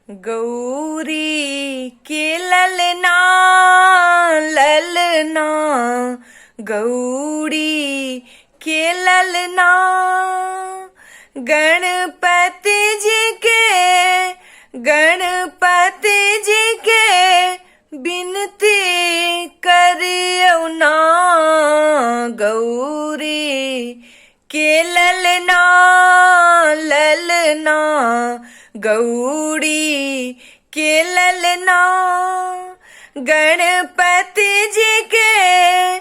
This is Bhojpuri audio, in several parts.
गौरी के ललना ललना, गौरी के ललना, गणपति जी के, गणपति जी के बिनती करियो ना। गौरी के ललना ललना, गौरी के ललना, गणपति जी के,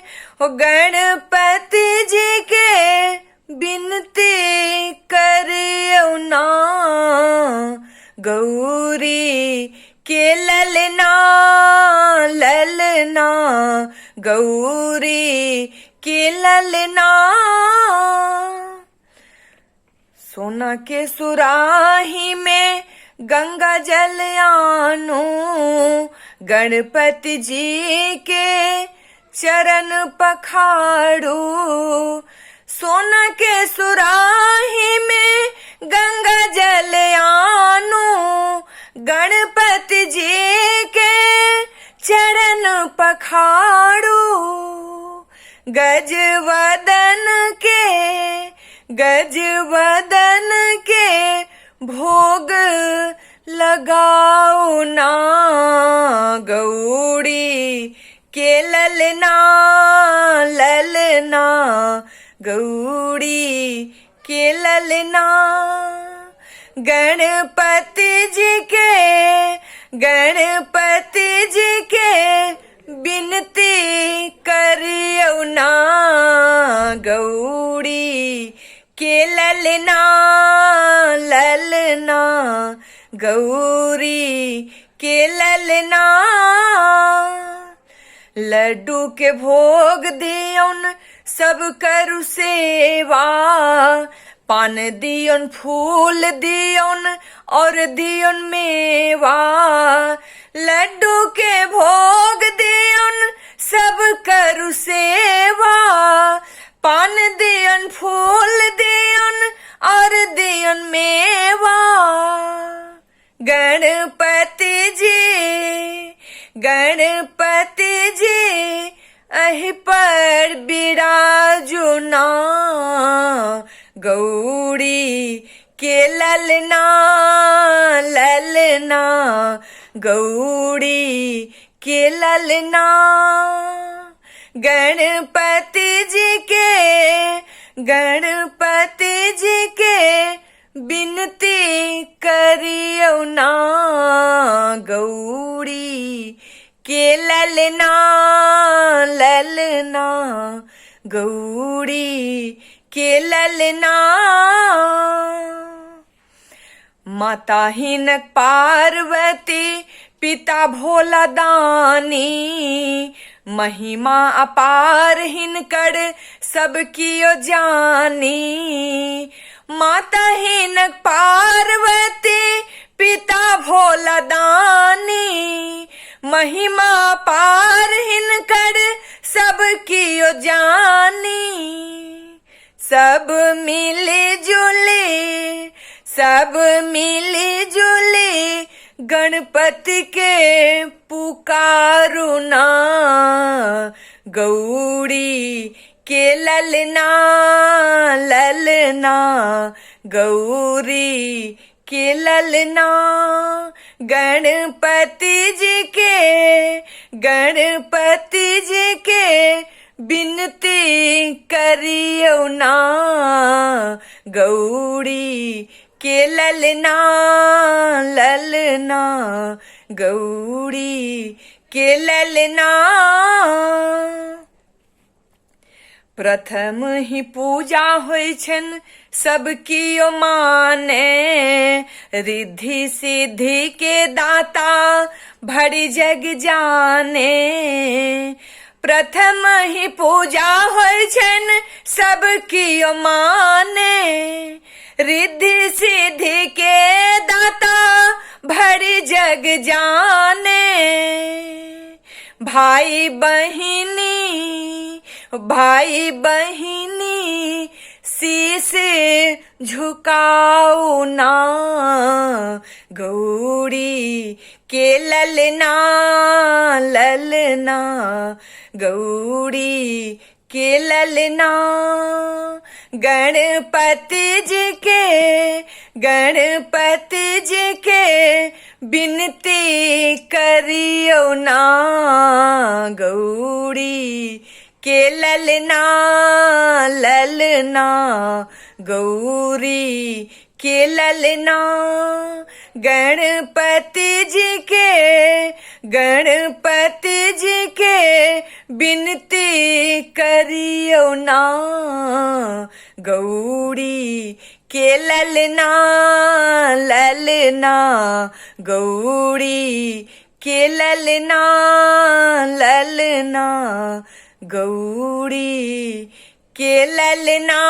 ओ गणपति जी के बिनती करियो ना। गौरी के ललना ललना, गौरी के ललना। सोना के सुराही में गंगा जल आनो, गणपति जी के चरण पखाड़ो। सोना के सुराही में गंगा जल आनो, गणपति जी के चरण पखाड़ो। गजवदन के, गजवदन के भोग लगाओ ना। गौरी के ललना ललना, गौरी के ललना, गणपति जी के, गणपति जी के बिनती करियो ना। गौरी के ललना ललना, गौरी के ललना। लड्डू के भोग दियोन सब करु सेवा, पान दियोन फूल दियोन और दियोन मेवा। लड्डू के भोग दियोन सब करु सेवा, पान दियोन फूल दियोन और दियोन मेवा। गणपति जी, गणपति जी अहि पर बिराजो ना। गौरी के ललना ललना, गौरी के ललना, गणपति जी के, गणपति जी के बिनती करियो ना। गौरी के ललना ललना, गौरी के ललना। माता हिनक पार्वती पिता भोला दानी, महिमा अपार हिनकर सब कियो जानी। माता हिनक पार्वती पिता भोला दानी, महिमा अपार हिनकर सब कियो जानी। सब मिली जुली, सब मिली जुली गणपति के पुकारो ना। गौरी के ललना ललना, गौरी के ललना, गणपति जी के, गणपति जी के बिनती करियो ना। गौरी के ललना ललना, गौरी के ललना। प्रथम ही पूजा होइ छन सब कियो माने, रिद्धि सिद्धि के दाता भरी जग जाने। प्रथम ही पूजा होइ छन सब कियो माने, रिद्धि सिद्धि के दाता भरी जग जाने। भाई बहिनी, भाई बहिनी शीस झुकाओ ना गौरी के ललना ललना गौरी के ललना गणपति जी के बिनती करियो ना गौरी के ललना ललना गौरी के ललना गणपति जी के बिनती करियो ना गौरी के ललना ललना गौरी के ललना ललना गौरी के ललना।